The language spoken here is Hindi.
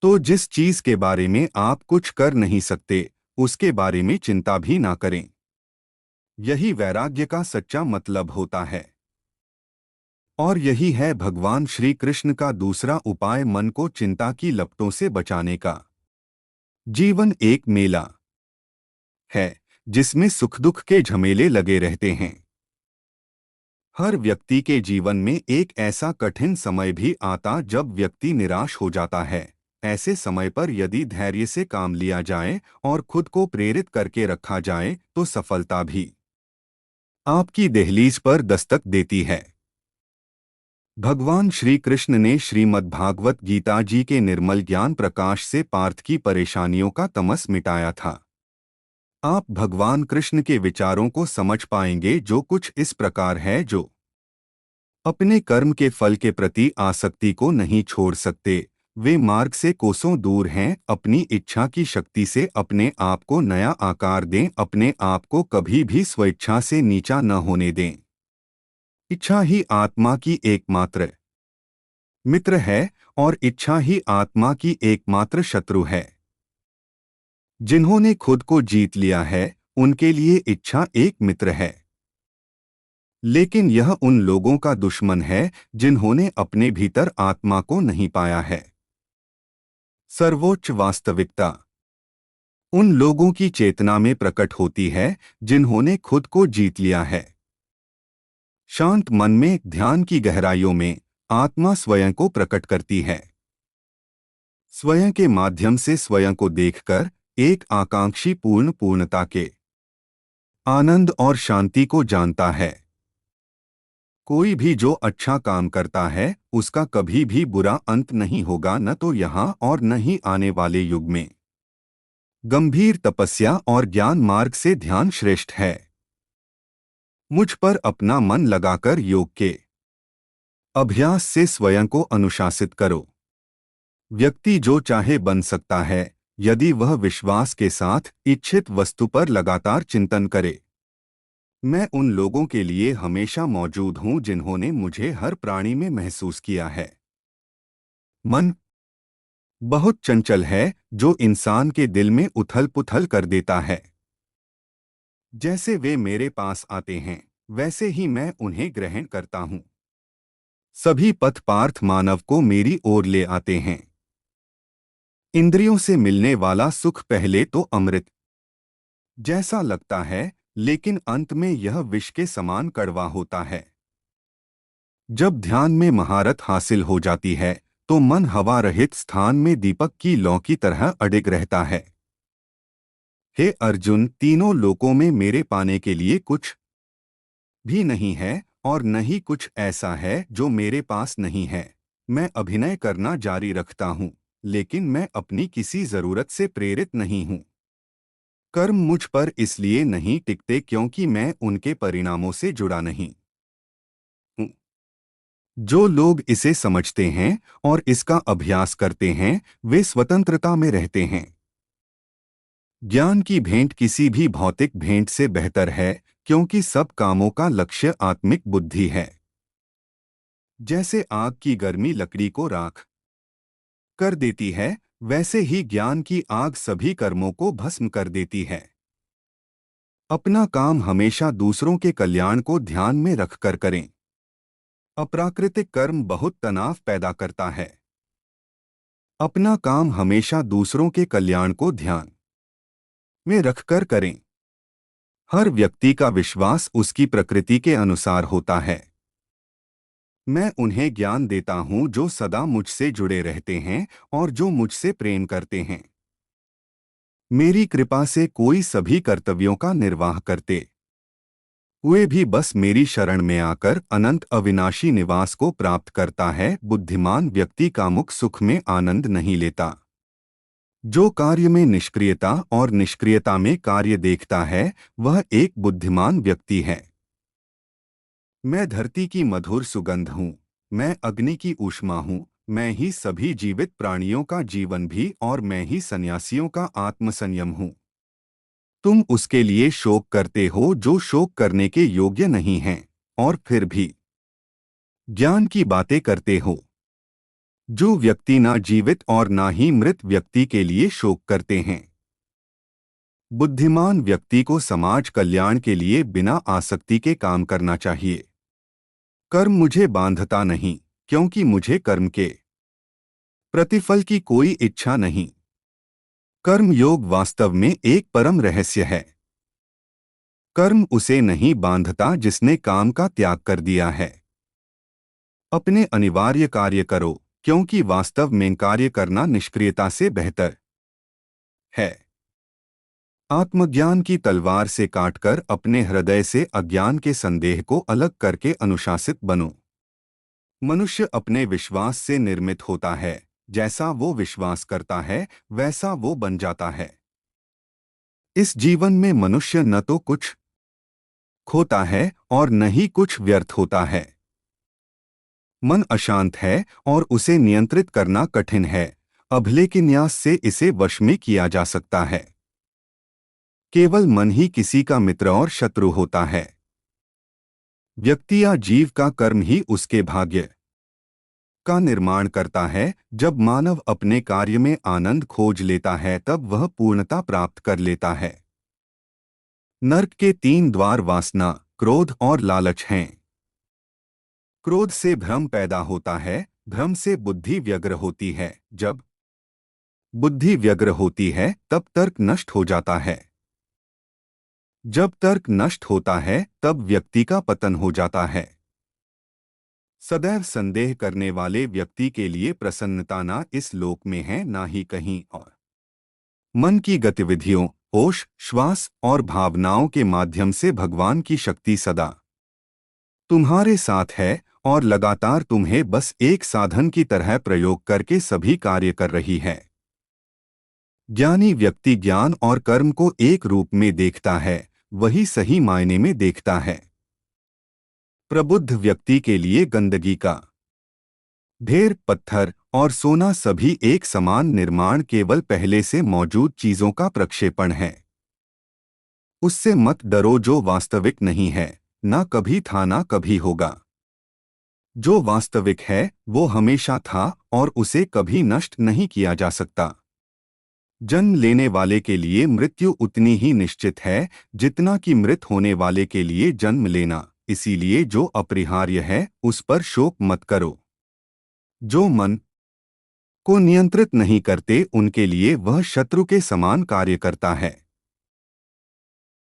तो जिस चीज के बारे में आप कुछ कर नहीं सकते, उसके बारे में चिंता भी ना करें। यही वैराग्य का सच्चा मतलब होता है। और यही है भगवान श्री कृष्ण का दूसरा उपाय मन को चिंता की लपटों से बचाने का। जीवन एक मेला है जिसमें सुख दुख के झमेले लगे रहते हैं। हर व्यक्ति के जीवन में एक ऐसा कठिन समय भी आता जब व्यक्ति निराश हो जाता है। ऐसे समय पर यदि धैर्य से काम लिया जाए और खुद को प्रेरित करके रखा जाए तो सफलता भी आपकी दहलीज पर दस्तक देती है। भगवान श्री कृष्ण ने श्रीमद्भागवत गीता जी के निर्मल ज्ञान प्रकाश से पार्थ की परेशानियों का तमस मिटाया था। आप भगवान कृष्ण के विचारों को समझ पाएंगे जो कुछ इस प्रकार है, जो अपने कर्म के फल के प्रति आसक्ति को नहीं छोड़ सकते, वे मार्ग से कोसों दूर हैं। अपनी इच्छा की शक्ति से अपने आप को नया आकार दें, अपने आप को कभी भी स्वेच्छा से नीचा न होने दें। इच्छा ही आत्मा की एकमात्र मित्र है और इच्छा ही आत्मा की एकमात्र शत्रु है। जिन्होंने खुद को जीत लिया है उनके लिए इच्छा एक मित्र है, लेकिन यह उन लोगों का दुश्मन है जिन्होंने अपने भीतर आत्मा को नहीं पाया है। सर्वोच्च वास्तविकता उन लोगों की चेतना में प्रकट होती है जिन्होंने खुद को जीत लिया है। शांत मन में, ध्यान की गहराइयों में आत्मा स्वयं को प्रकट करती है। स्वयं के माध्यम से स्वयं को देखकर एक आकांक्षी पूर्ण पूर्णता के आनंद और शांति को जानता है। कोई भी जो अच्छा काम करता है उसका कभी भी बुरा अंत नहीं होगा, न तो यहाँ और न ही आने वाले युग में। गंभीर तपस्या और ज्ञान मार्ग से ध्यान श्रेष्ठ है। मुझ पर अपना मन लगाकर योग के अभ्यास से स्वयं को अनुशासित करो। व्यक्ति जो चाहे बन सकता है यदि वह विश्वास के साथ इच्छित वस्तु पर लगातार चिंतन करे। मैं उन लोगों के लिए हमेशा मौजूद हूं जिन्होंने मुझे हर प्राणी में महसूस किया है। मन बहुत चंचल है जो इंसान के दिल में उथल पुथल कर देता है। जैसे वे मेरे पास आते हैं वैसे ही मैं उन्हें ग्रहण करता हूं। सभी पथ पार्थ मानव को मेरी ओर ले आते हैं। इंद्रियों से मिलने वाला सुख पहले तो अमृत जैसा लगता है, लेकिन अंत में यह विष के समान कड़वा होता है। जब ध्यान में महारत हासिल हो जाती है तो मन हवा रहित स्थान में दीपक की लौ की तरह अडिग रहता है। हे अर्जुन, तीनों लोकों में मेरे पाने के लिए कुछ भी नहीं है और न ही कुछ ऐसा है जो मेरे पास नहीं है। मैं अभिनय करना जारी रखता हूँ, लेकिन मैं अपनी किसी जरूरत से प्रेरित नहीं हूँ। कर्म मुझ पर इसलिए नहीं टिकते क्योंकि मैं उनके परिणामों से जुड़ा नहीं हूँ। जो लोग इसे समझते हैं और इसका अभ्यास करते हैं वे स्वतंत्रता में रहते हैं। ज्ञान की भेंट किसी भी भौतिक भेंट से बेहतर है क्योंकि सब कामों का लक्ष्य आत्मिक बुद्धि है। जैसे आग की गर्मी लकड़ी को राख कर देती है, वैसे ही ज्ञान की आग सभी कर्मों को भस्म कर देती है। अपना काम हमेशा दूसरों के कल्याण को ध्यान में रखकर करें। अप्राकृतिक कर्म बहुत तनाव पैदा करता है। अपना काम हमेशा दूसरों के कल्याण को ध्यान में रखकर करें। हर व्यक्ति का विश्वास उसकी प्रकृति के अनुसार होता है। मैं उन्हें ज्ञान देता हूं जो सदा मुझसे जुड़े रहते हैं और जो मुझसे प्रेम करते हैं। मेरी कृपा से कोई सभी कर्तव्यों का निर्वाह करते हुए भी बस मेरी शरण में आकर अनंत अविनाशी निवास को प्राप्त करता है। बुद्धिमान व्यक्ति का मुख सुख में आनंद नहीं लेता। जो कार्य में निष्क्रियता और निष्क्रियता में कार्य देखता है वह एक बुद्धिमान व्यक्ति है। मैं धरती की मधुर सुगंध हूँ, मैं अग्नि की ऊष्मा हूँ, मैं ही सभी जीवित प्राणियों का जीवन भी और मैं ही सन्यासियों का आत्मसंयम हूँ। तुम उसके लिए शोक करते हो जो शोक करने के योग्य नहीं हैं और फिर भी ज्ञान की बातें करते हो। जो व्यक्ति ना जीवित और ना ही मृत व्यक्ति के लिए शोक करते हैं। बुद्धिमान व्यक्ति को समाज कल्याण के लिए बिना आसक्ति के काम करना चाहिए। कर्म मुझे बांधता नहीं, क्योंकि मुझे कर्म के प्रतिफल की कोई इच्छा नहीं। कर्म योग वास्तव में एक परम रहस्य है। कर्म उसे नहीं बांधता जिसने काम का त्याग कर दिया है। अपने अनिवार्य कार्य करो, क्योंकि वास्तव में कार्य करना निष्क्रियता से बेहतर है। आत्मज्ञान की तलवार से काटकर अपने हृदय से अज्ञान के संदेह को अलग करके अनुशासित बनो। मनुष्य अपने विश्वास से निर्मित होता है। जैसा वो विश्वास करता है वैसा वो बन जाता है। इस जीवन में मनुष्य न तो कुछ खोता है और न ही कुछ व्यर्थ होता है। मन अशांत है और उसे नियंत्रित करना कठिन है। अभले के न्यास से इसे वश में किया जा सकता है। केवल मन ही किसी का मित्र और शत्रु होता है। व्यक्ति या जीव का कर्म ही उसके भाग्य का निर्माण करता है। जब मानव अपने कार्य में आनंद खोज लेता है तब वह पूर्णता प्राप्त कर लेता है। नरक के 3 द्वार वासना, क्रोध और लालच हैं। क्रोध से भ्रम पैदा होता है, भ्रम से बुद्धि व्यग्र होती है। जब बुद्धि व्यग्र होती है तब तर्क नष्ट हो जाता है। जब तर्क नष्ट होता है तब व्यक्ति का पतन हो जाता है। सदैव संदेह करने वाले व्यक्ति के लिए प्रसन्नता ना इस लोक में है ना ही कहीं और। मन की गतिविधियों, होश, श्वास और भावनाओं के माध्यम से भगवान की शक्ति सदा तुम्हारे साथ है और लगातार तुम्हें बस एक साधन की तरह प्रयोग करके सभी कार्य कर रही है। ज्ञानी व्यक्ति ज्ञान और कर्म को एक रूप में देखता है, वही सही मायने में देखता है। प्रबुद्ध व्यक्ति के लिए गंदगी का ढेर, पत्थर और सोना सभी एक समान निर्माण केवल पहले से मौजूद चीजों का प्रक्षेपण है। उससे मत डरो जो वास्तविक नहीं है, ना कभी था ना कभी होगा। जो वास्तविक है वो हमेशा था और उसे कभी नष्ट नहीं किया जा सकता। जन्म लेने वाले के लिए मृत्यु उतनी ही निश्चित है जितना कि मृत होने वाले के लिए जन्म लेना। इसीलिए जो अपरिहार्य है उस पर शोक मत करो। जो मन को नियंत्रित नहीं करते उनके लिए वह शत्रु के समान कार्य करता है।